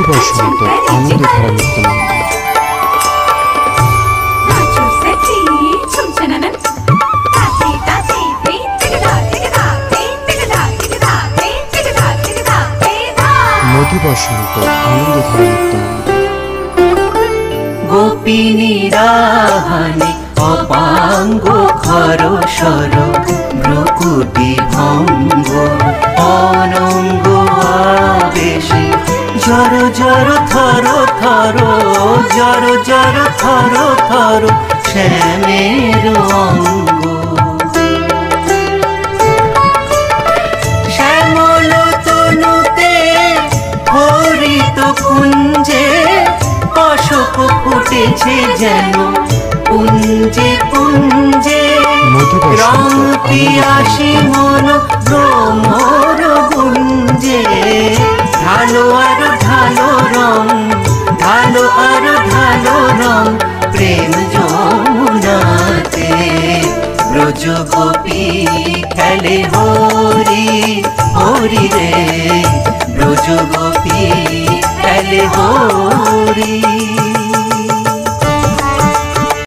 বসন্ত আনন্দ ধারা নৃত্যমন্দির। মধু বসন্ত আনন্দ ধারা নৃত্যমন্দির। গোপিনী রাহানে অপাঙ্গ খর সর ভ্রকুটি ভঙ্গ অনঙ্গ আবেশে জর জর থর থর জর জর থর থর শ্যামের অঙ্গ শ্যামল তনুতে হরিত কুঞ্জে অশোক ফুটেছে যেন কুঞ্জে কুঞ্জে রং পিয়াসী মন ভ্রমর গুঞ্জে ঢালো আর ঢালো রং ঢালো আর ঢালো রং প্রেম যমুনাতে ব্রজ গোপী খেলে হরি হরি রে ব্রজ গোপী খেলে হরি।